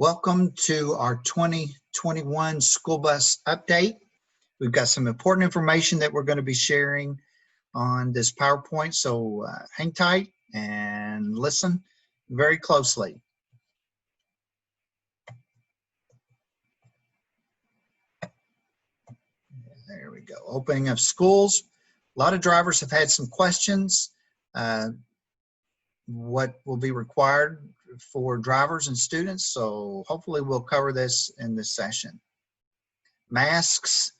Welcome to our 2021 school bus update. We've got some important information that we're going to be sharing on this PowerPoint, so hang tight and listen very closely. There we go. Opening of schools. A lot of drivers have had some questions. What will be required for drivers and students, so hopefully we'll cover this in this session. Masks,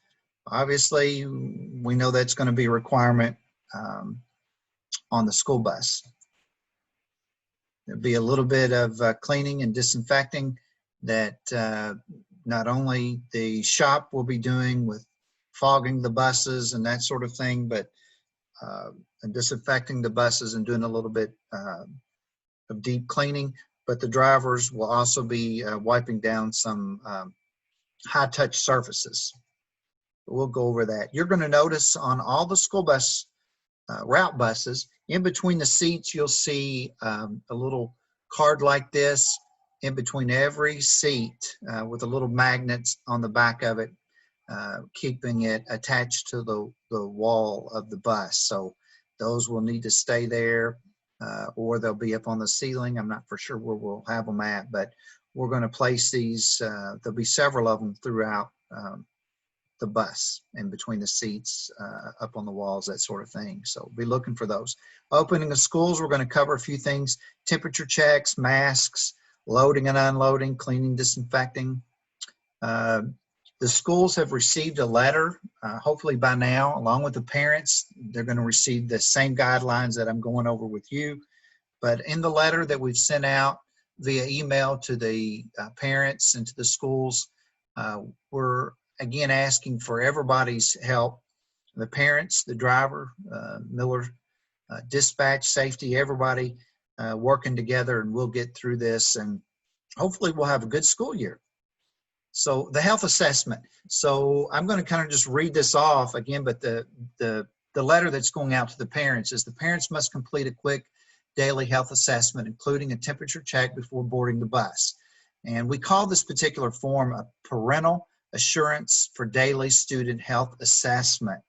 obviously we know that's going to be a requirement on the school bus. There'll be a little bit of cleaning and disinfecting that not only the shop will be doing with fogging the buses and that sort of thing, but disinfecting the buses and doing a little bit of deep cleaning, but the drivers will also be wiping down some high-touch surfaces. We'll go over that. You're going to notice on all the school bus route buses, in between the seats, you'll see a little card like this in between every seat with a little magnets on the back of it, keeping it attached to the wall of the bus. So those will need to stay there, or they'll be up on the ceiling. I'm not for sure where we'll have them at, but we're going to place these. There'll be several of them throughout the bus, in between the seats, up on the walls, that sort of thing. So be looking for those. Opening of schools, we're going to cover a few things: temperature checks, masks, loading and unloading, cleaning, disinfecting. The schools have received a letter, hopefully by now, along with the parents. They're going to receive the same guidelines that I'm going over with you. But in the letter that we've sent out via email to the parents and to the schools, we're again asking for everybody's help. The parents, the driver, Miller Dispatch, safety, everybody working together, and we'll get through this, and hopefully we'll have a good school year. So the health assessment. So I'm going to kind of just read this off again, but the letter that's going out to the parents is: the parents must complete a quick daily health assessment, including a temperature check before boarding the bus. And we call this particular form a parental assurance for daily student health assessment.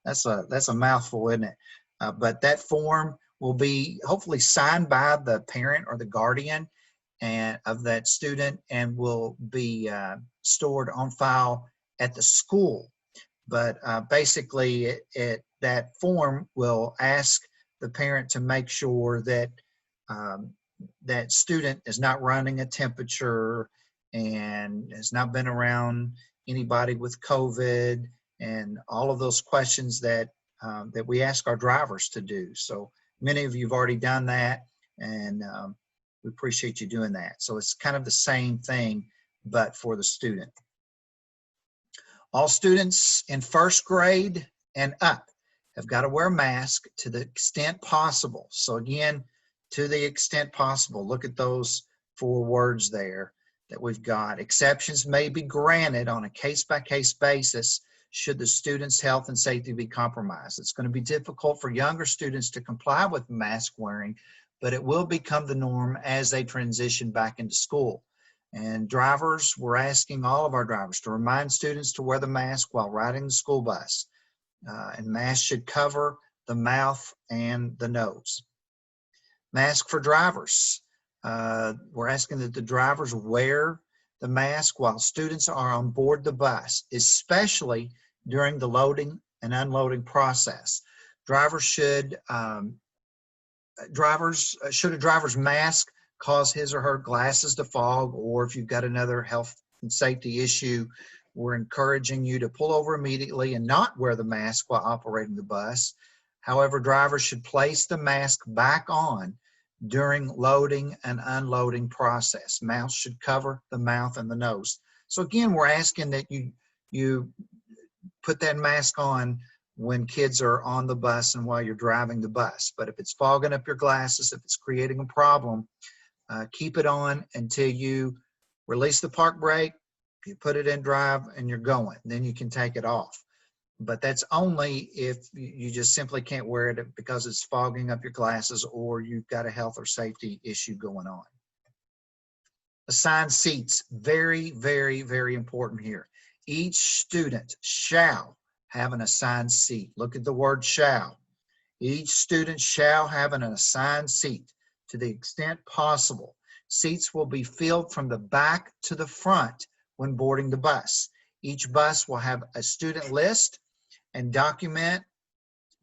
That's a mouthful, isn't it? But that form will be hopefully signed by the parent or the guardian and of that student, and will be stored on file at the school. But basically that form will ask the parent to make sure that that student is not running a temperature and has not been around anybody with COVID, and all of those questions that that we ask our drivers to do. So many of you have already done that, and we appreciate you doing that. So it's kind of the same thing, but for the student. All students in first grade and up have got to wear a mask to the extent possible. So again, to the extent possible, look at those 4 words there that we've got. Exceptions may be granted on a case-by-case basis should the student's health and safety be compromised. It's going to be difficult for younger students to comply with mask wearing, but it will become the norm as they transition back into school. And drivers, we're asking all of our drivers to remind students to wear the mask while riding the school bus. And masks should cover the mouth and the nose. Mask for drivers. We're asking that the drivers wear the mask while students are on board the bus, especially during the loading and unloading process. Should a driver's mask cause his or her glasses to fog, or if you've got another health and safety issue, we're encouraging you to pull over immediately and not wear the mask while operating the bus. However, drivers should place the mask back on during loading and unloading process. Masks should cover the mouth and the nose. So again, we're asking that you put that mask on when kids are on the bus and while you're driving the bus. But if it's fogging up your glasses, if it's creating a problem, keep it on until you release the park brake, you put it in drive, and you're going. Then you can take it off. But that's only if you just simply can't wear it because it's fogging up your glasses or you've got a health or safety issue going on. Assigned seats, very, very, very important here. Each student shall have an assigned seat. Look at the word shall. Each student shall have an assigned seat to the extent possible. Seats will be filled from the back to the front when boarding the bus. Each bus will have a student list and document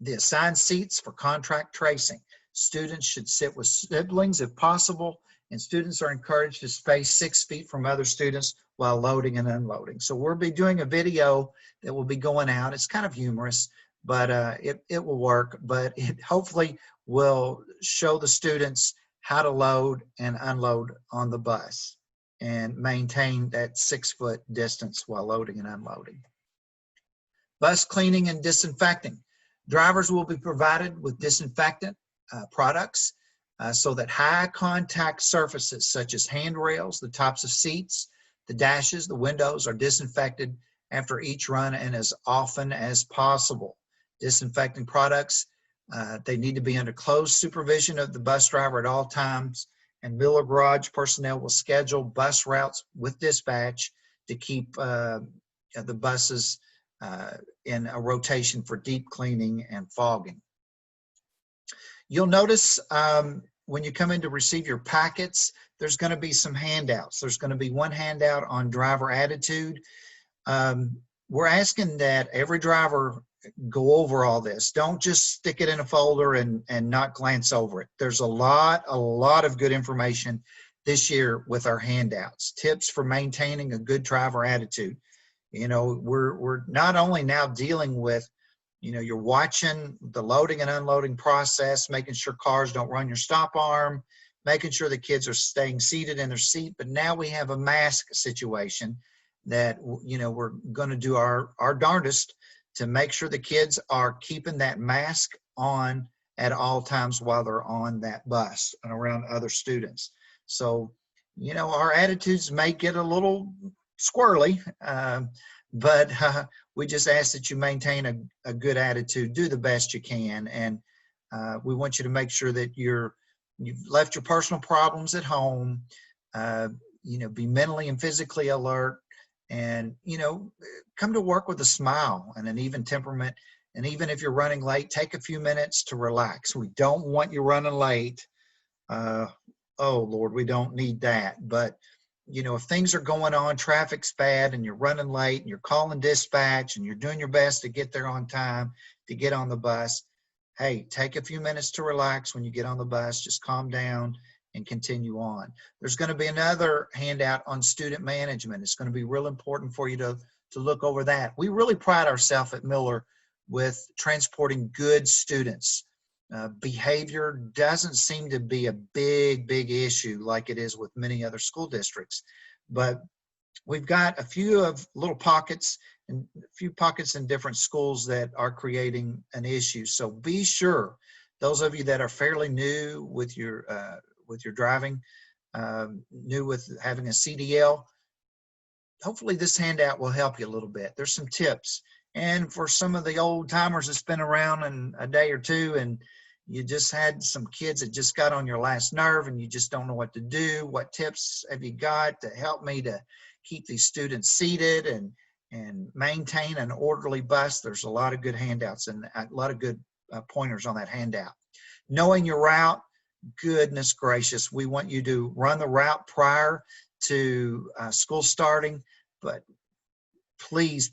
the assigned seats for contract tracing. Students should sit with siblings if possible, and students are encouraged to space 6 feet from other students while loading and unloading. So we'll be doing a video that will be going out. It's kind of humorous, but it will work, but it hopefully will show the students how to load and unload on the bus and maintain that 6-foot distance while loading and unloading. Bus cleaning and disinfecting. Drivers will be provided with disinfectant products so that high contact surfaces such as handrails, the tops of seats, the dashes, the windows are disinfected after each run and as often as possible. Disinfecting products, they need to be under close supervision of the bus driver at all times, and Miller Garage personnel will schedule bus routes with dispatch to keep the buses in a rotation for deep cleaning and fogging. You'll notice when you come in to receive your packets, there's going to be some handouts. There's going to be one handout on driver attitude. We're asking that every driver go over all this. Don't just stick it in a folder and not glance over it. There's a lot of good information this year with our handouts. Tips for maintaining a good driver attitude. You know, we're not only now dealing with, you know, you're watching the loading and unloading process, making sure cars don't run your stop arm, making sure the kids are staying seated in their seat, but now we have a mask situation that, you know, we're going to do our darndest to make sure the kids are keeping that mask on at all times while they're on that bus and around other students. So, you know, our attitudes may get a little squirrely, but we just ask that you maintain a good attitude, do the best you can, and we want you to make sure that you've left your personal problems at home, you know, be mentally and physically alert, and, you know, come to work with a smile and an even temperament. And even if you're running late, take a few minutes to relax. We don't want you running late. Oh Lord, we don't need that. But, you know, if things are going on, traffic's bad, and you're running late, and you're calling dispatch, and you're doing your best to get there on time, to get on the bus, hey, take a few minutes to relax when you get on the bus. Just calm down and continue on. There's going to be another handout on student management. It's going to be real important for you to look over that. We really pride ourselves at Miller with transporting good students. Behavior doesn't seem to be a big issue like it is with many other school districts, but we've got a few of little pockets and a few pockets in different schools that are creating an issue. So be sure, those of you that are fairly new with your driving, new with having a CDL, hopefully this handout will help you a little bit. There's some tips. And for some of the old timers that's been around in a day or two, and you just had some kids that just got on your last nerve and you just don't know what to do, what tips have you got to help me to keep these students seated and maintain an orderly bus? There's a lot of good handouts and a lot of good pointers on that handout. Knowing your route, goodness gracious, we want you to run the route prior to school starting, but please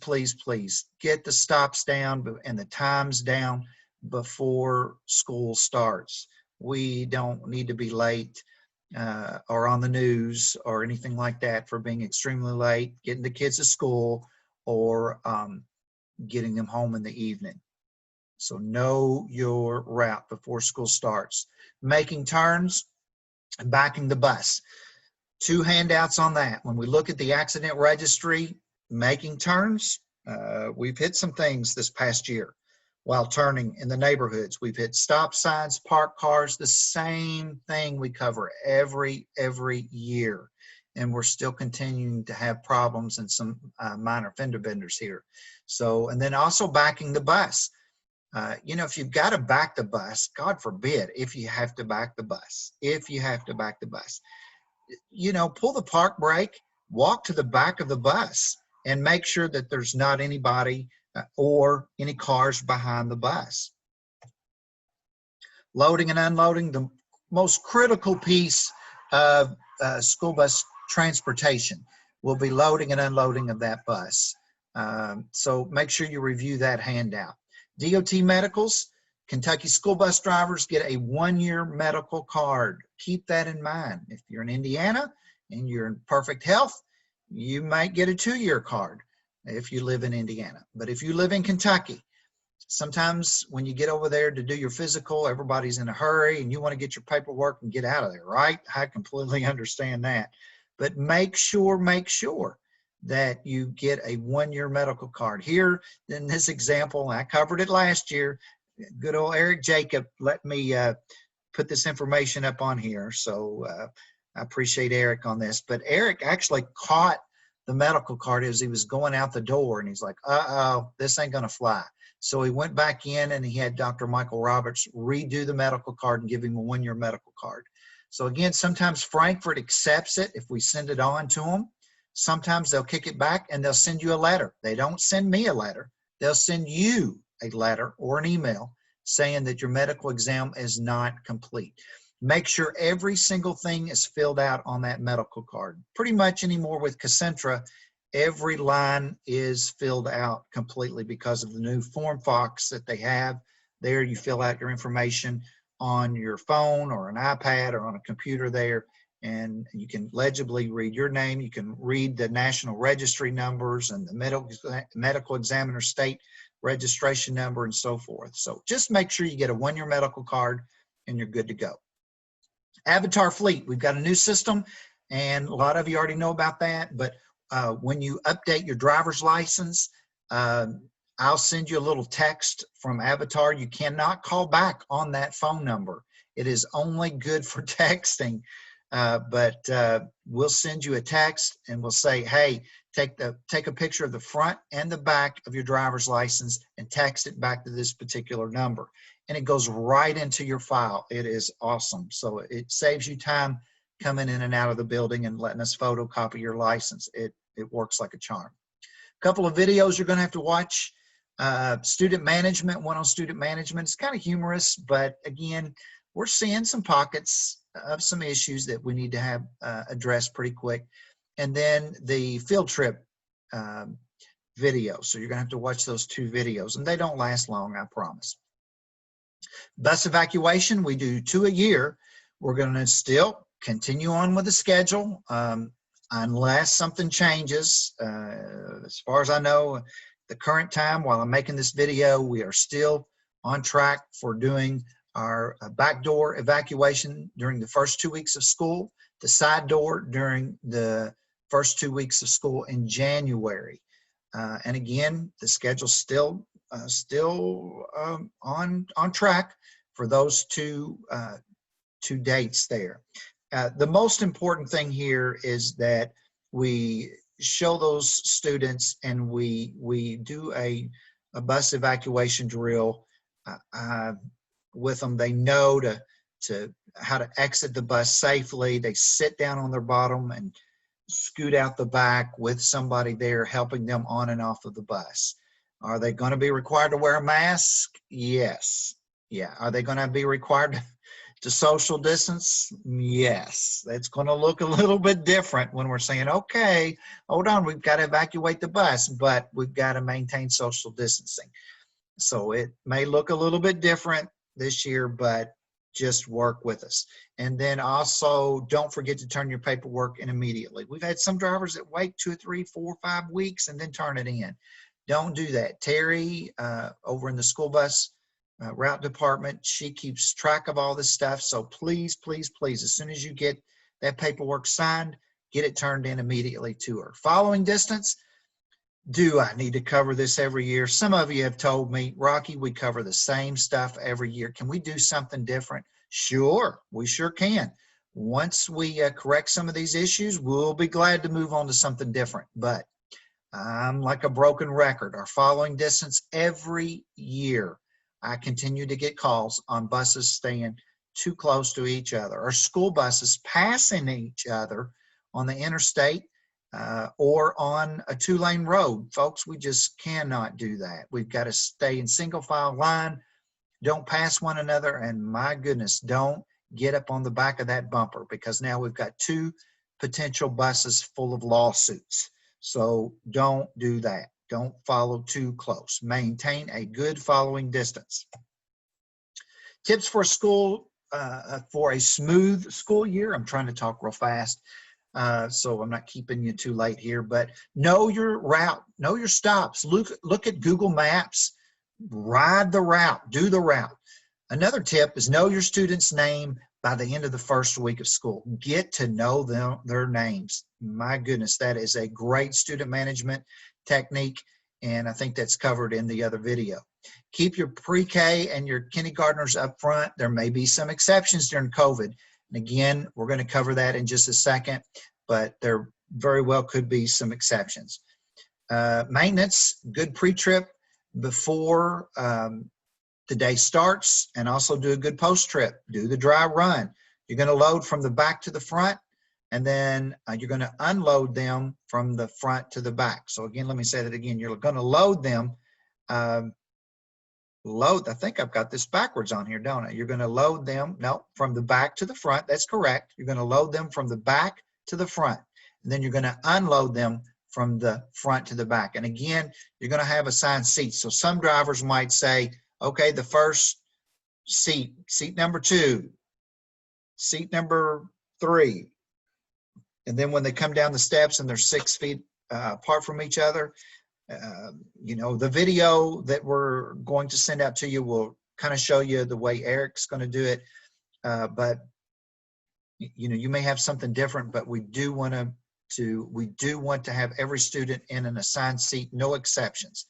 get the stops down and the times down before school starts. We don't need to be late or on the news or anything like that for being extremely late, getting the kids to school, or getting them home in the evening. So know your route before school starts. Making turns and backing the bus. 2 handouts on that. When we look at the accident registry, making turns, we've hit some things this past year while turning in the neighborhoods. We've hit stop signs, parked cars, the same thing we cover every year. And we're still continuing to have problems and some minor fender benders here. So, and then also backing the bus. You know, if you've got to back the bus, God forbid, if you have to back the bus, pull the park brake, walk to the back of the bus, and make sure that there's not anybody or any cars behind the bus. Loading and unloading, the most critical piece of school bus transportation will be loading and unloading of that bus. So make sure you review that handout. DOT medicals, Kentucky school bus drivers get a 1-year medical card. Keep that in mind. If you're in Indiana and you're in perfect health, you might get a 2-year card if you live in Indiana. But if you live in Kentucky, sometimes when you get over there to do your physical, everybody's in a hurry and you want to get your paperwork and get out of there, right? I completely understand that. But make sure that you get a 1-year medical card. Here in this example, I covered it last year, good old Eric Jacob let me put this information up on here. So I appreciate Eric on this. But Eric actually caught the medical card as he was going out the door, and he's like, uh-oh, this ain't gonna fly. So he went back in and he had Dr. Michael Roberts redo the medical card and give him a 1-year medical card. So again, sometimes Frankfurt accepts it if we send it on to them. Sometimes they'll kick it back and they'll send you a letter. They don't send me a letter. They'll send you a letter or an email saying that your medical exam is not complete. Make sure every single thing is filled out on that medical card. Pretty much anymore with Concentra, every line is filled out completely because of the new FormFox that they have. There you fill out your information on your phone or an iPad or on a computer there, and you can legibly read your name. You can read the national registry numbers and the medical examiner state registration number and so forth. So just make sure you get a 1-year medical card and you're good to go. Avatar Fleet, we've got a new system and a lot of you already know about that, but when you update your driver's license, I'll send you a little text from Avatar. You cannot call back on that phone number. It is only good for texting, but we'll send you a text and we'll say, hey, take a picture of the front and the back of your driver's license and text it back to this particular number. And it goes right into your file. It is awesome. So it saves you time coming in and out of the building and letting us photocopy your license. It works like a charm. A couple of videos you're going to have to watch. Student management, one on student management. It's kind of humorous, but again, we're seeing some pockets of some issues that we need to have addressed pretty quick. And then the field trip video. So you're going to have to watch those 2 videos, and they don't last long, I promise. Bus evacuation, we do 2 a year. We're going to still continue on with the schedule unless something changes. As far as I know, the current time while I'm making this video, we are still on track for doing our backdoor evacuation during the first 2 weeks of school, the side door during the first 2 weeks of school in January. And again, the schedule's still on track for those two dates there. The most important thing here is that we show those students and we do a bus evacuation drill with them. They know how to exit the bus safely. They sit down on their bottom and scoot out the back with somebody there helping them on and off of the bus. Are they going to be required to wear a mask? Yes. Yeah. Are they going to be required to social distance? Yes. That's going to look a little bit different when we're saying, okay, hold on, we've got to evacuate the bus, but we've got to maintain social distancing. So it may look a little bit different this year, but just work with us. And then also don't forget to turn your paperwork in immediately. We've had some drivers that wait 2, 3, 4, 5 weeks and then turn it in. Don't do that. Terry over in the school bus route department, she keeps track of all this stuff. So please, please, please, as soon as you get that paperwork signed, get it turned in immediately to her. Following distance, do I need to cover this every year? Some of you have told me, Rocky, we cover the same stuff every year. Can we do something different? Sure, we sure can. Once we correct some of these issues, we'll be glad to move on to something different. But I'm like a broken record. Our following distance every year, I continue to get calls on buses staying too close to each other, or school buses passing each other on the interstate or on a 2-lane road. Folks, we just cannot do that. We've got to stay in single file line, don't pass one another, and my goodness, don't get up on the back of that bumper, because now we've got 2 potential buses full of lawsuits. So don't do that. Don't follow too close. Maintain a good following distance. Tips for school, for a smooth school year. I'm trying to talk real fast, so I'm not keeping you too late here, but know your route, know your stops. Look at Google Maps, ride the route, do the route. Another tip is know your student's name by the end of the first week of school. Get to know them, their names. My goodness, that is a great student management technique, and I think that's covered in the other video. Keep your pre-K and your kindergartners up front. There may be some exceptions during COVID. And again, we're going to cover that in just a second, but there very well could be some exceptions. Maintenance, good pre-trip before the day starts, and also do a good post-trip. Do the dry run. You're going to load from the back to the front, and then you're going to unload them from the front to the back. So again, let me say that again. You're going to load them. I think I've got this backwards on here, don't I? You're going to load them, no, from the back to the front. That's correct. You're going to load them from the back to the front, and then you're going to unload them from the front to the back. And again, you're going to have assigned seats. So some drivers might say, okay, the first seat, seat number 2, seat number 3. And then when they come down the steps and they're 6 feet apart from each other, you know, the video that we're going to send out to you will kind of show you the way Eric's going to do it. But, you know, you may have something different, but we do want to have every student in an assigned seat, no exceptions.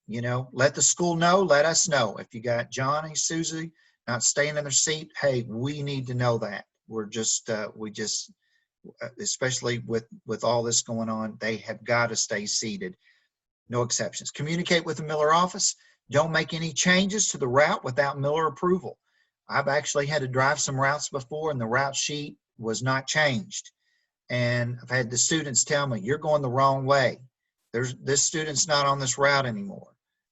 You know, let the school know, let us know. If you got Johnny, Susie not staying in their seat, hey, we need to know that. We're just, especially with all this going on, they have got to stay seated, no exceptions. Communicate with the Miller office. Don't make any changes to the route without Miller approval. I've actually had to drive some routes before, and the route sheet was not changed. And I've had the students tell me, you're going the wrong way. This student's not on this route anymore.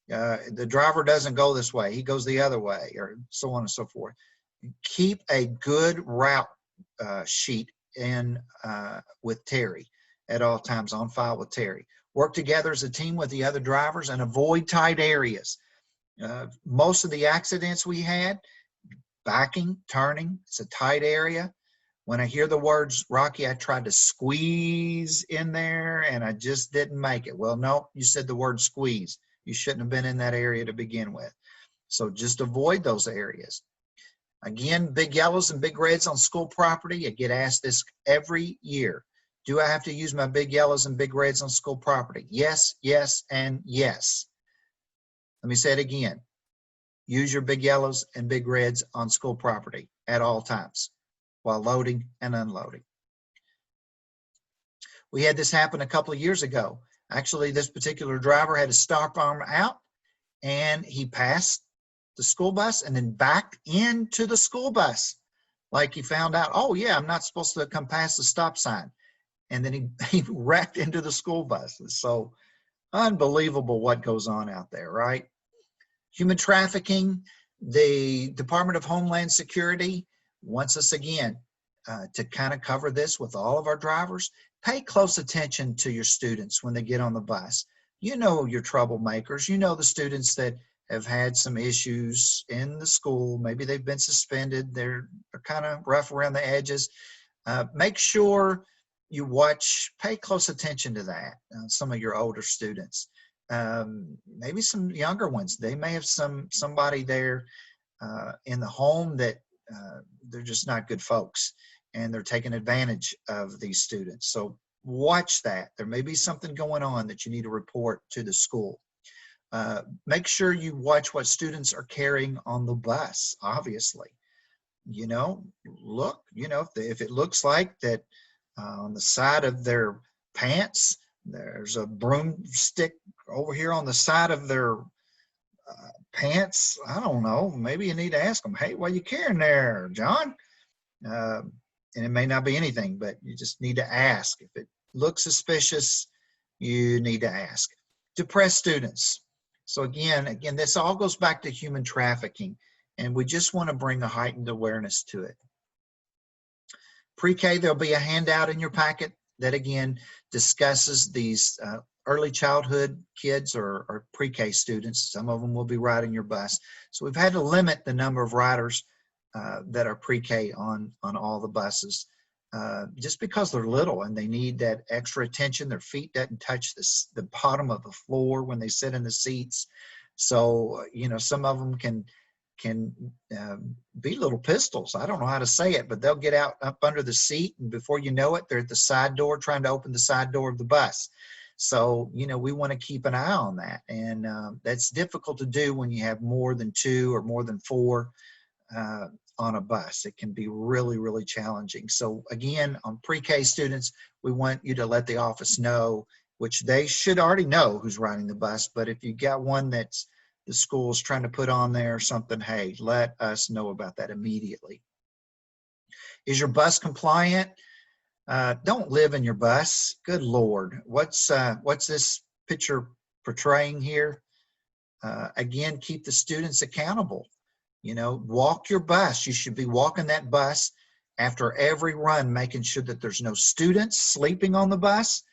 The driver doesn't go this way. He goes the other way, or so on and so forth. Keep a good route sheet in with Terry at all times, on file with Terry. Work together as a team with the other drivers and avoid tight areas. Most of the accidents we had, backing, turning, it's a tight area. When I hear the words, Rocky, I tried to squeeze in there and I just didn't make it. Well, no, you said the word squeeze. You shouldn't have been in that area to begin with. So just avoid those areas. Again, big yellows and big reds on school property. I get asked this every year. Do I have to use my big yellows and big reds on school property? Yes, yes, and yes. Let me say it again. Use your big yellows and big reds on school property at all times while loading and unloading. We had this happen a couple of years ago. Actually, this particular driver had his stop arm out, and he passed the school bus and then backed into the school bus. Like he found out, oh yeah, I'm not supposed to come past the stop sign. And then he wrecked into the school bus. So unbelievable what goes on out there, right? Human trafficking, the Department of Homeland Security wants us again to kind of cover this with all of our drivers. Pay close attention to your students when they get on the bus. You know your troublemakers. You know the students that have had some issues in the school. Maybe they've been suspended. They're kind of rough around the edges. Make sure you watch, pay close attention to that. Some of your older students, maybe some younger ones, they may have somebody there in the home that they're just not good folks, and they're taking advantage of these students. So watch that. There may be something going on that you need to report to the school. Make sure you watch what students are carrying on the bus, obviously. You know, look, you know, if it looks like that on the side of their pants, there's a broomstick over here on the side of their Pants, I don't know. Maybe you need to ask them, hey, what are you carrying there, John? And it may not be anything, but you just need to ask. If it looks suspicious, you need to ask. Depressed students. So again, this all goes back to human trafficking, and we just want to bring a heightened awareness to it. Pre-K, there'll be a handout in your packet that again discusses these early childhood kids or pre-K students. Some of them will be riding your bus. So we've had to limit the number of riders that are pre-K on all the buses, just because they're little and they need that extra attention. Their feet doesn't touch the bottom of the floor when they sit in the seats. So, some of them can be little pistols. I don't know how to say it, but they'll get out up under the seat, and before you know it, they're at the side door trying to open the side door of the bus. So, we want to keep an eye on that. And that's difficult to do when you have more than 2 or more than 4 on a bus. It can be really, really challenging. So again, on pre-K students, we want you to let the office know, which they should already know who's riding the bus, but if you got one that's the school's trying to put on there or something, hey, let us know about that immediately. Is your bus compliant? Don't live in your bus. Good Lord. What's this picture portraying here? Again, keep the students accountable. Walk your bus. You should be walking that bus after every run, making sure that there's no students sleeping on the bus.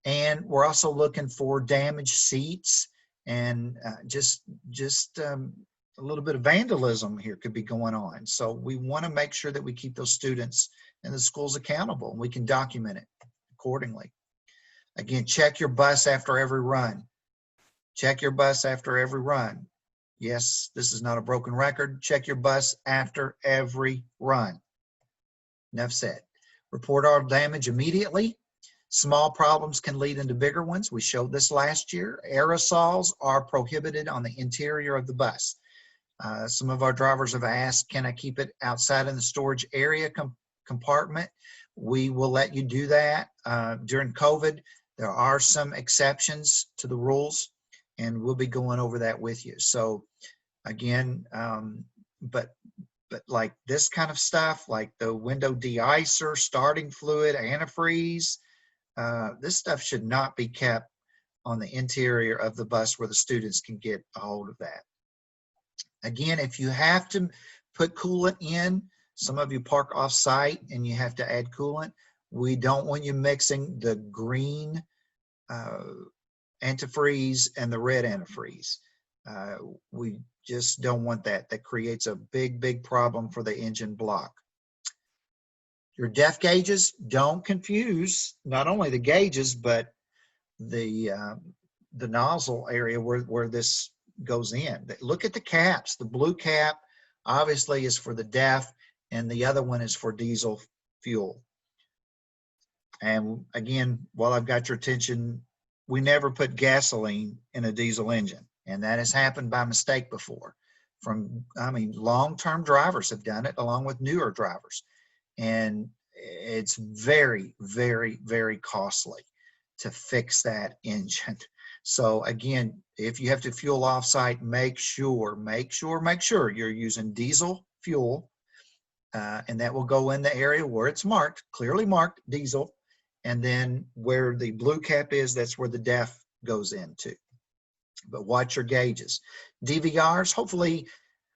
And we're also looking for damaged seats, and just a little bit of vandalism here could be going on. So we want to make sure that we keep those students and the schools accountable, and we can document it accordingly. Again, check your bus after every run. Check your bus after every run. Yes, this is not a broken record. Check your bus after every run. Enough said. Report all damage immediately. Small problems can lead into bigger ones. We showed this last year. Aerosols are prohibited on the interior of the bus. Some of our drivers have asked, can I keep it outside in the storage area compartment? We will let you do that. During COVID, there are some exceptions to the rules, and we'll be going over that with you. So again, but like this kind of stuff, like the window de-icer, starting fluid, antifreeze, this stuff should not be kept on the interior of the bus where the students can get a hold of that. Again, if you have to put coolant in, some of you park off-site and you have to add coolant, we don't want you mixing the green antifreeze and the red antifreeze. We just don't want that. That creates a big problem for the engine block. Your depth gauges, don't confuse not only the gauges, but the nozzle area where this goes in. Look at the caps. The blue cap obviously is for the DEF, and the other one is for diesel fuel. And again, while I've got your attention, we never put gasoline in a diesel engine, and that has happened by mistake before. Long-term drivers have done it along with newer drivers, and it's very, very, very costly to fix that engine. So again, if you have to fuel off-site, make sure you're using diesel fuel, and that will go in the area where it's marked, clearly marked diesel. And then where the blue cap is, that's where the DEF goes into. But watch your gauges. DVRs, hopefully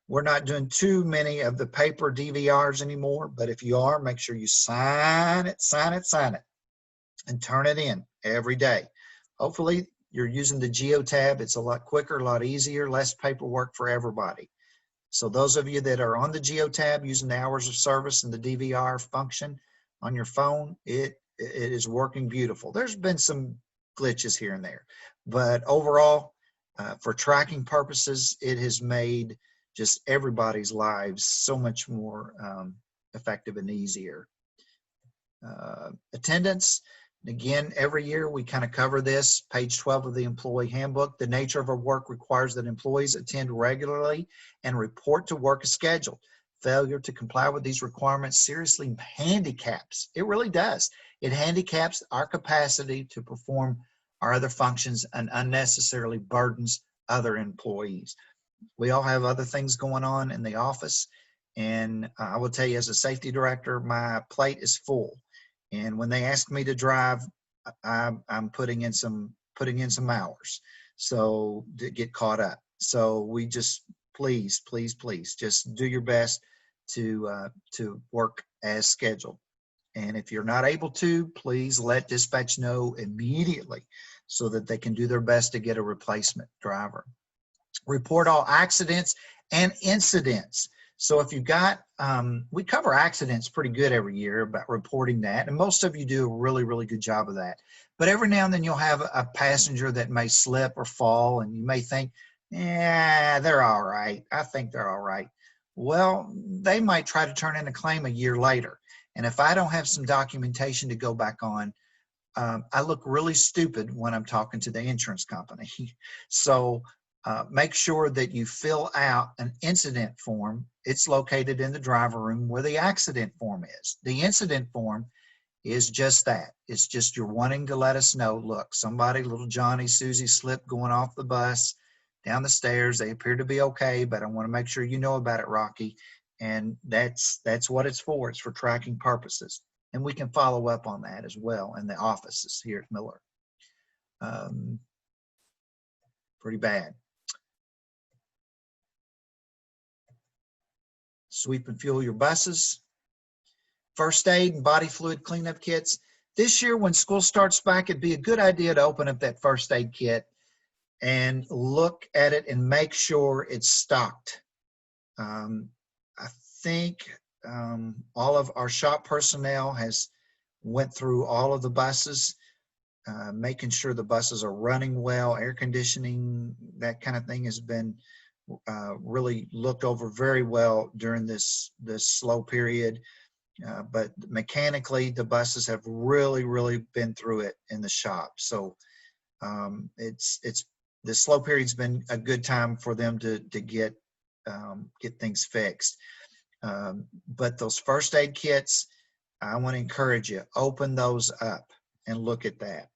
we're not doing too many of the paper DVRs anymore, but if you are, make sure you sign it, and turn it in every day. Hopefully you're using the GeoTab. It's a lot quicker, a lot easier, less paperwork for everybody. So those of you that are on the GeoTab using the hours of service and the DVR function on your phone, it is working beautiful. There's been some glitches here and there, but overall, for tracking purposes, it has made just everybody's lives so much more effective and easier. Attendance, again, every year we kind of cover this, page 12 of the employee handbook. The nature of our work requires that employees attend regularly and report to work as scheduled. Failure to comply with these requirements seriously handicaps, it really does. It handicaps our capacity to perform our other functions and unnecessarily burdens other employees. We all have other things going on in the office. And I will tell you, as a safety director, my plate is full. And when they ask me to drive, I'm putting in some hours so to get caught up. So we just please just do your best to work as scheduled. And if you're not able to, please let dispatch know immediately so that they can do their best to get a replacement driver. Report all accidents and incidents. So if you've got, we cover accidents pretty good every year about reporting that, and most of you do a really good job of that. But every now and then you'll have a passenger that may slip or fall, and you may think, yeah, they're all right. I think they're all right. Well, they might try to turn in a claim a year later. And if I don't have some documentation to go back on, I look really stupid when I'm talking to the insurance company. So make sure that you fill out an incident form. It's located in the driver room where the accident form is. The incident form is just that. It's just you're wanting to let us know, look, somebody, little Johnny, Susie slipped going off the bus down the stairs. They appear to be okay, but I want to make sure you know about it, Rocky. And that's what it's for. It's for tracking purposes. And we can follow up on that as well in the offices here at Miller. Pretty bad. Sweep and fuel your buses. First aid and body fluid cleanup kits. This year, when school starts back, it'd be a good idea to open up that first aid kit and look at it and make sure it's stocked. I think all of our shop personnel has went through all of the buses, making sure the buses are running well, air conditioning, that kind of thing has been really looked over very well during this slow period. But mechanically, the buses have really been through it in the shop. So the slow period's been a good time for them to get things fixed. But those first aid kits, I want to encourage you, open those up and look at that.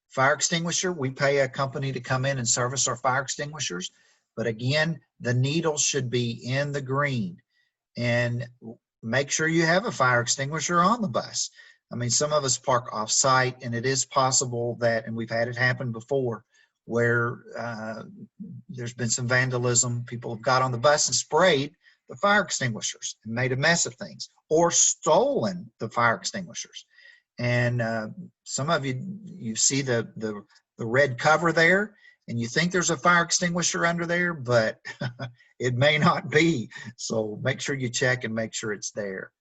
Fire extinguisher, we pay a company to come in and service our fire extinguishers. But again, the needle should be in the green. And make sure you have a fire extinguisher on the bus. I mean, some of us park off site, and it is possible that, and we've had it happen before, where there's been some vandalism. People have got on the bus and sprayed the fire extinguishers and made a mess of things, or stolen the fire extinguishers. And some of you see the red cover there, and you think there's a fire extinguisher under there, but it may not be. So make sure you check and make sure it's there.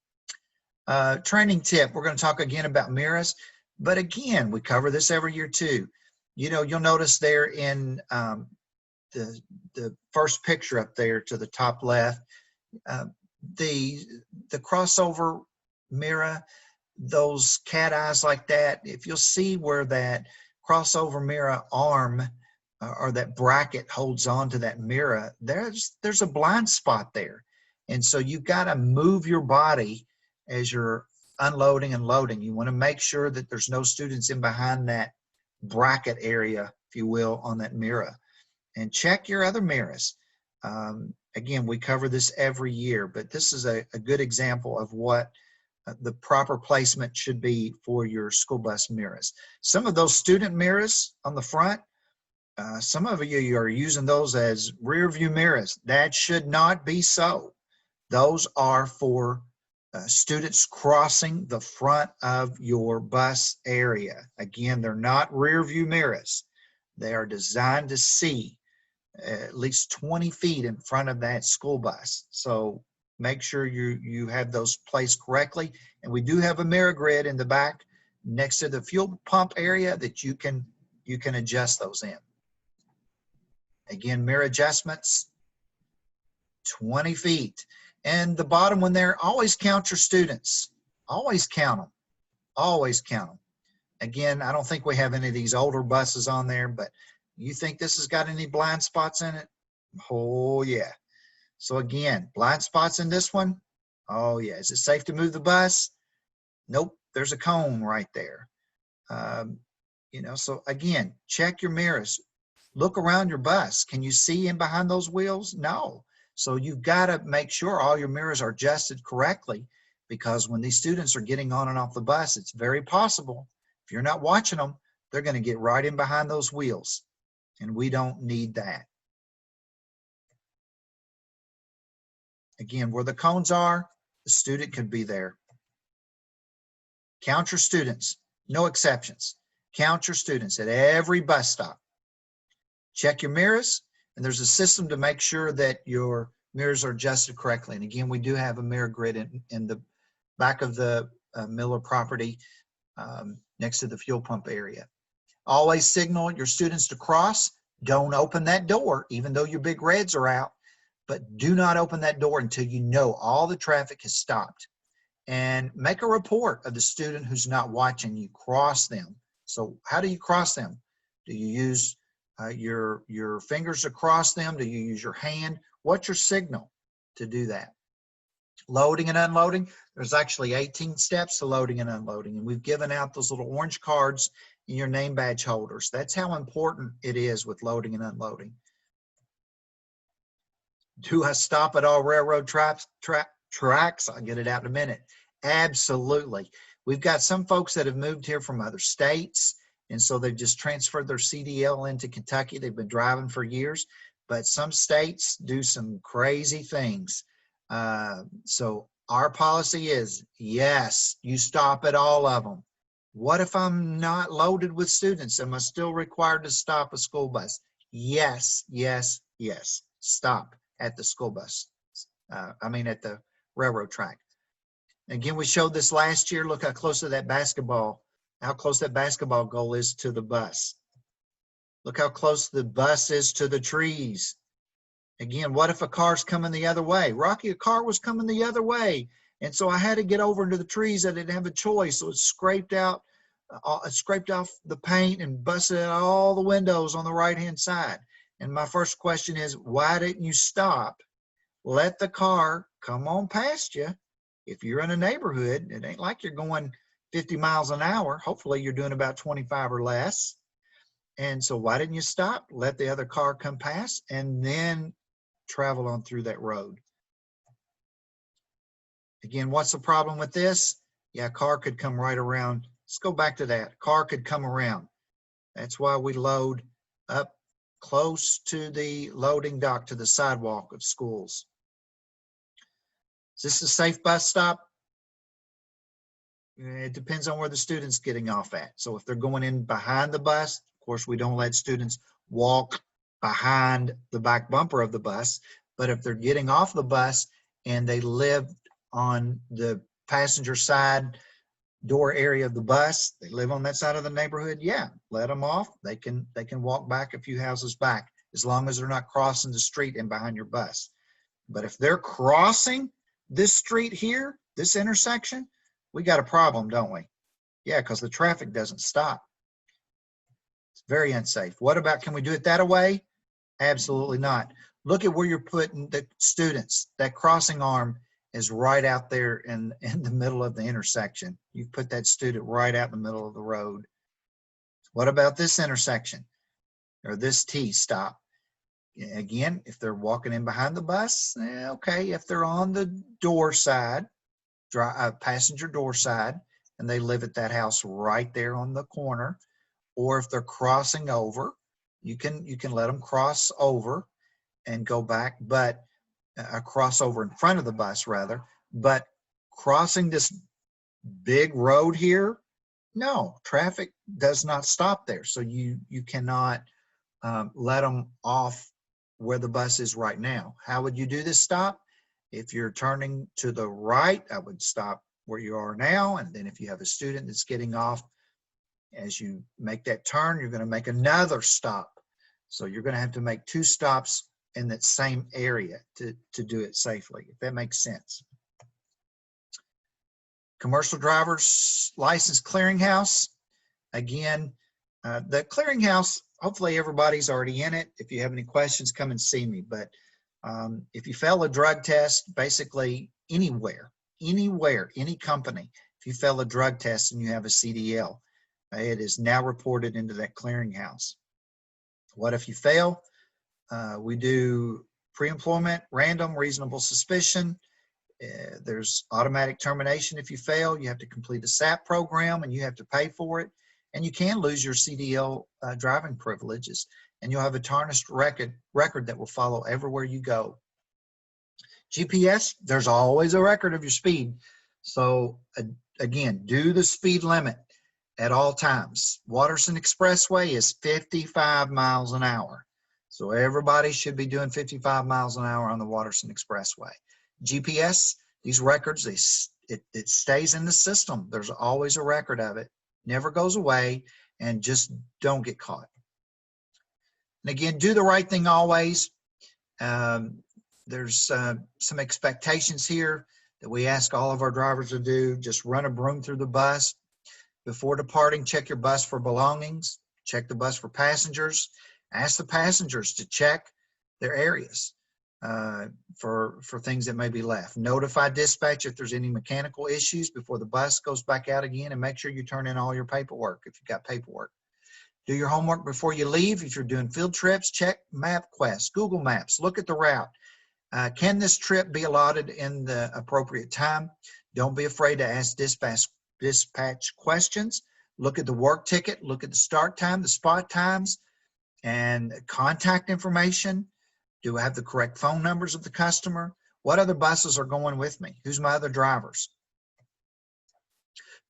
Training tip, we're going to talk again about mirrors, but again, we cover this every year too. You know, you'll notice there in the first picture up there to the top left, the crossover mirror, those cat eyes like that, if you'll see where that crossover mirror arm or that bracket holds on to that mirror, there's a blind spot there. And so you've got to move your body as you're unloading and loading. You want to make sure that there's no students in behind that bracket area, if you will, on that mirror. And check your other mirrors. Again, we cover this every year, but this is a good example of what the proper placement should be for your school bus mirrors. Some of those student mirrors on the front, some of you are using those as rear view mirrors. That should not be so. Those are for students crossing the front of your bus area. Again, they're not rear view mirrors. They are designed to see at least 20 feet in front of that school bus. So make sure you have those placed correctly. And we do have a mirror grid in the back next to the fuel pump area that you can adjust those in. Again, mirror adjustments, 20 feet. And the bottom one there, always count your students. Always count them. Always count them. Again, I don't think we have any of these older buses on there, but you think this has got any blind spots in it? Oh, yeah. So again, blind spots in this one? Oh, yeah. Is it safe to move the bus? Nope. There's a cone right there. You know, so again, check your mirrors. Look around your bus. Can you see in behind those wheels? No. So you've got to make sure all your mirrors are adjusted correctly, because when these students are getting on and off the bus, it's very possible, if you're not watching them, they're going to get right in behind those wheels. And we don't need that. Again, where the cones are, the student could be there. Count your students, no exceptions. Count your students at every bus stop. Check your mirrors, and there's a system to make sure that your mirrors are adjusted correctly. And again, we do have a mirror grid in the back of the Miller property next to the fuel pump area. Always signal your students to cross. Don't open that door, even though your big reds are out, but do not open that door until you know all the traffic has stopped. And make a report of the student who's not watching you cross them. So how do you cross them? Do you use your fingers to cross them? Do you use your hand? What's your signal to do that? Loading and unloading, there's actually 18 steps to loading and unloading, and we've given out those little orange cards in your name badge holders. That's how important it is with loading and unloading. Do I stop at all railroad tracks? I'll get it out in a minute. Absolutely. We've got some folks that have moved here from other states, and so they've just transferred their CDL into Kentucky. They've been driving for years, but some states do some crazy things. So our policy is, yes, you stop at all of them. What if I'm not loaded with students? Am I still required to stop a school bus? Yes, yes, yes. Stop at the school bus. At the railroad track. Again, we showed this last year. Look how close to that basketball goal is to the bus. Look how close the bus is to the trees. Again, what if a car's coming the other way? Rocky, a car was coming the other way, and so I had to get over into the trees. I didn't have a choice, so it scraped off the paint and busted out all the windows on the right-hand side. And my first question is, why didn't you stop? Let the car come on past you. If you're in a neighborhood, it ain't like you're going 50 miles an hour. Hopefully you're doing about 25 or less. And so why didn't you stop? Let the other car come past and then travel on through that road. Again, what's the problem with this? Yeah, a car could come right around. Let's go back to that. Car could come around. That's why we load up close to the loading dock, to the sidewalk of schools. Is this a safe bus stop? It depends on where the student's getting off at. So if they're going in behind the bus, of course, we don't let students walk behind the back bumper of the bus. But if they're getting off the bus and they live on the passenger side door area of the bus, they live on that side of the neighborhood, yeah, let them off. They can walk back a few houses back, as long as they're not crossing the street and behind your bus. But if they're crossing this street here, this intersection, we got a problem, don't we? Yeah, because the traffic doesn't stop. It's very unsafe. What about, can we do it that way? Absolutely not. Look at where you're putting the students. That crossing arm is right out there in the middle of the intersection. You've put that student right out in the middle of the road. What about this intersection or this T-stop? Again, if they're walking in behind the bus, okay. If they're on the door side, passenger door side, and they live at that house right there on the corner, or if they're crossing over, you can let them cross over and go back, but cross over in front of the bus rather. But crossing this big road here, no, traffic does not stop there. So you cannot let them off where the bus is right now. How would you do this stop? If you're turning to the right, I would stop where you are now. And then if you have a student that's getting off, as you make that turn, you're going to make another stop. So you're going to have to make two stops in that same area to do it safely, if that makes sense. Commercial driver's license clearinghouse. Again, the clearinghouse, hopefully everybody's already in it. If you have any questions, come and see me. But if you fail a drug test, basically anywhere, any company, if you fail a drug test and you have a CDL, it is now reported into that clearinghouse. What if you fail? We do pre-employment, random, reasonable suspicion. There's automatic termination if you fail. You have to complete a SAP program and you have to pay for it. And you can lose your CDL driving privileges, and you'll have a tarnished record that will follow everywhere you go. GPS, there's always a record of your speed. So again, do the speed limit at all times. Watterson Expressway is 55 miles an hour. So everybody should be doing 55 miles an hour on the Watterson Expressway. GPS, these records, it stays in the system. There's always a record of it. Never goes away, and just don't get caught. And again, do the right thing always. There's some expectations here that we ask all of our drivers to do. Just run a broom through the bus. Before departing, check your bus for belongings. Check the bus for passengers. Ask the passengers to check their areas for things that may be left. Notify dispatch if there's any mechanical issues before the bus goes back out again, and make sure you turn in all your paperwork if you've got paperwork. Do your homework before you leave. If you're doing field trips, check MapQuest, Google Maps, look at the route. Can this trip be allotted in the appropriate time? Don't be afraid to ask dispatch questions. Look at the work ticket, look at the start time, the spot times, and contact information. Do I have the correct phone numbers of the customer? What other buses are going with me? Who's my other drivers?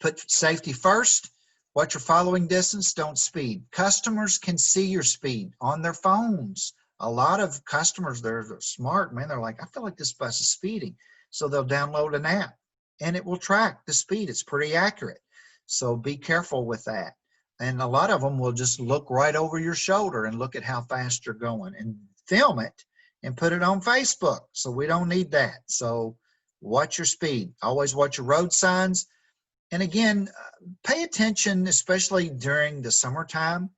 Put safety first. Watch your following distance, don't speed. Customers can see your speed on their phones. A lot of customers, they're smart, man. They're like, I feel like this bus is speeding. So they'll download an app and it will track the speed. It's pretty accurate. So be careful with that. And a lot of them will just look right over your shoulder and look at how fast you're going and film it and put it on Facebook. So we don't need that. So watch your speed. Always watch your road signs. And again, pay attention, especially during the summertime.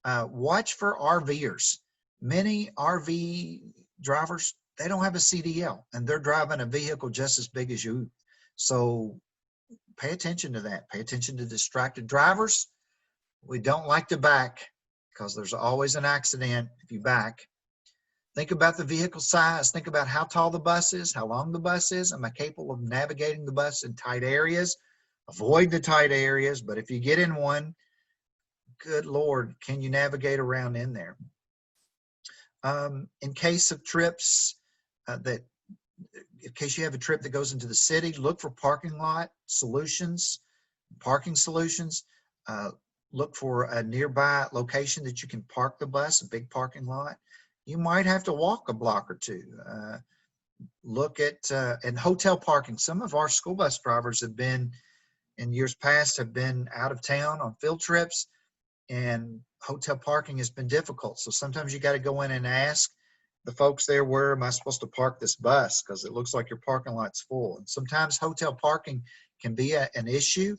Watch for RVers. Many RV drivers, they don't have a CDL and they're driving a vehicle just as big as you. So pay attention to that. Pay attention to distracted drivers. We don't like to back because there's always an accident if you back. Think about the vehicle size. Think about how tall the bus is, how long the bus is. Am I capable of navigating the bus in tight areas? Avoid the tight areas, but if you get in one, good Lord, can you navigate around in there? In case of trips in case you have a trip that goes into the city, look for parking lot solutions, parking solutions. Look for a nearby location that you can park the bus, a big parking lot. You might have to walk a block or two. Look at and hotel parking. Some of our school bus drivers have been, in years past, have been out of town on field trips, and hotel parking has been difficult. So sometimes you got to go in and ask the folks there, where am I supposed to park this bus? Because it looks like your parking lot's full. And sometimes hotel parking can be an issue,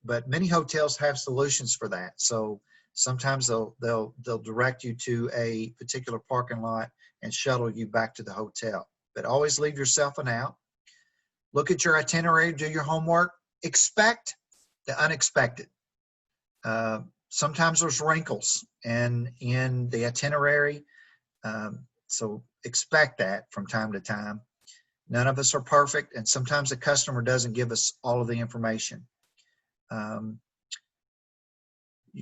but many hotels have solutions for that. So sometimes they'll direct you to a particular parking lot and shuttle you back to the hotel. But always leave yourself an out. Look at your itinerary, do your homework. Expect the unexpected. Sometimes there's wrinkles in the itinerary, so expect that from time to time. None of us are perfect, and sometimes the customer doesn't give us all of the information. You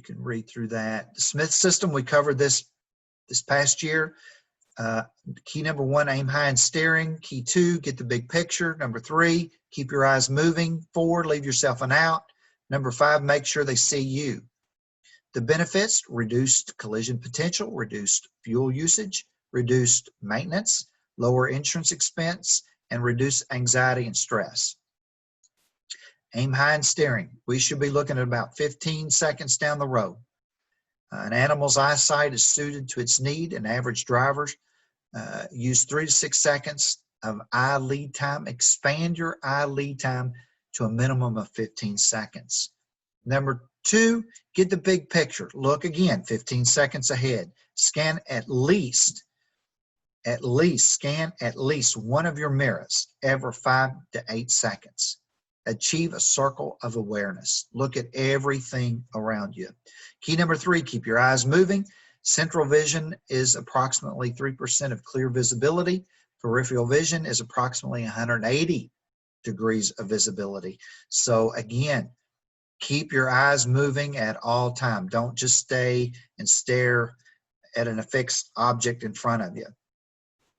can read through that. The Smith system, we covered this past year. Key number 1, aim high in steering. Key 2, get the big picture. Number 3, keep your eyes moving. 4, leave yourself an out. Number 5, make sure they see you. The benefits: reduced collision potential, reduced fuel usage, reduced maintenance, lower insurance expense, and reduced anxiety and stress. Aim high in steering. We should be looking at about 15 seconds down the road. An animal's eyesight is suited to its need, and average drivers use 3 to 6 seconds of eye lead time. Expand your eye lead time to a minimum of 15 seconds. Number 2, get the big picture. Look again, 15 seconds ahead. Scan at least one of your mirrors every 5 to 8 seconds. Achieve a circle of awareness. Look at everything around you. Key number 3, keep your eyes moving. Central vision is approximately 3% of clear visibility. Peripheral vision is approximately 180 degrees of visibility. So again, keep your eyes moving at all time. Don't just stay and stare at an fixed object in front of you.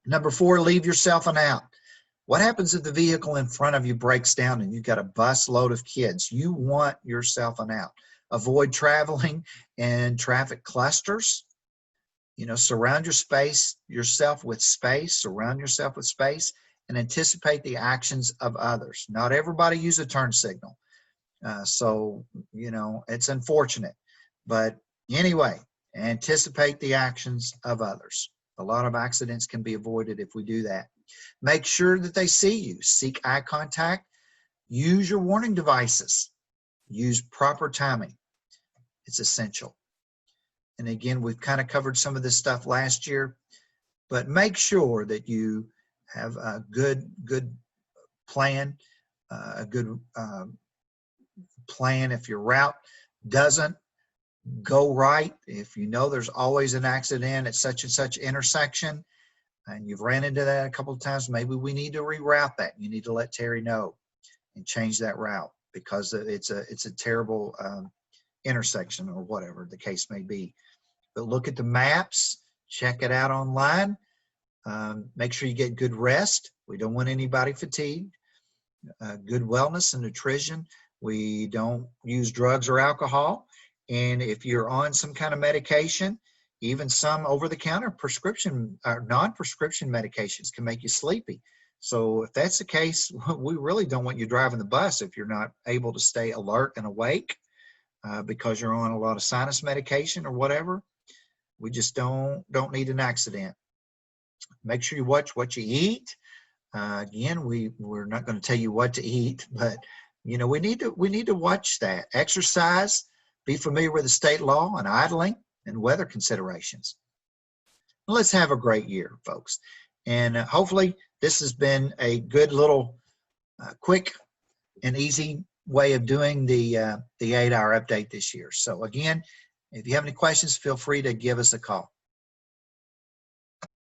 Number 4, leave yourself an out. What happens if the vehicle in front of you breaks down and you've got a bus load of kids? You want yourself an out. Avoid traveling in traffic clusters. You know, surround yourself with space, and anticipate the actions of others. Not everybody use a turn signal. So, you know, it's unfortunate. But anyway, anticipate the actions of others. A lot of accidents can be avoided if we do that. Make sure that they see you. Seek eye contact. Use your warning devices. Use proper timing. It's essential. And again, we've kind of covered some of this stuff last year, but make sure that you have a good plan, a good plan if your route doesn't go right. If you know there's always an accident at such and such intersection, and you've ran into that a couple of times, maybe we need to reroute that. You need to let Terry know and change that route, because it's a terrible intersection, or whatever the case may be. But look at the maps, check it out online. Make sure you get good rest. We don't want anybody fatigued. Good wellness and nutrition. We don't use drugs or alcohol. And if you're on some kind of medication, even some over-the-counter prescription or non-prescription medications can make you sleepy. So if that's the case, we really don't want you driving the bus if you're not able to stay alert and awake because you're on a lot of sinus medication or whatever. We just don't need an accident. Make sure you watch what you eat. Again, we're not going to tell you what to eat, but you know, we need to watch that. Exercise, be familiar with the state law on idling and weather considerations. Let's have a great year, folks. And hopefully this has been a good little quick and easy way of doing the 8-hour update this year. So again, if you have any questions, feel free to give us a call.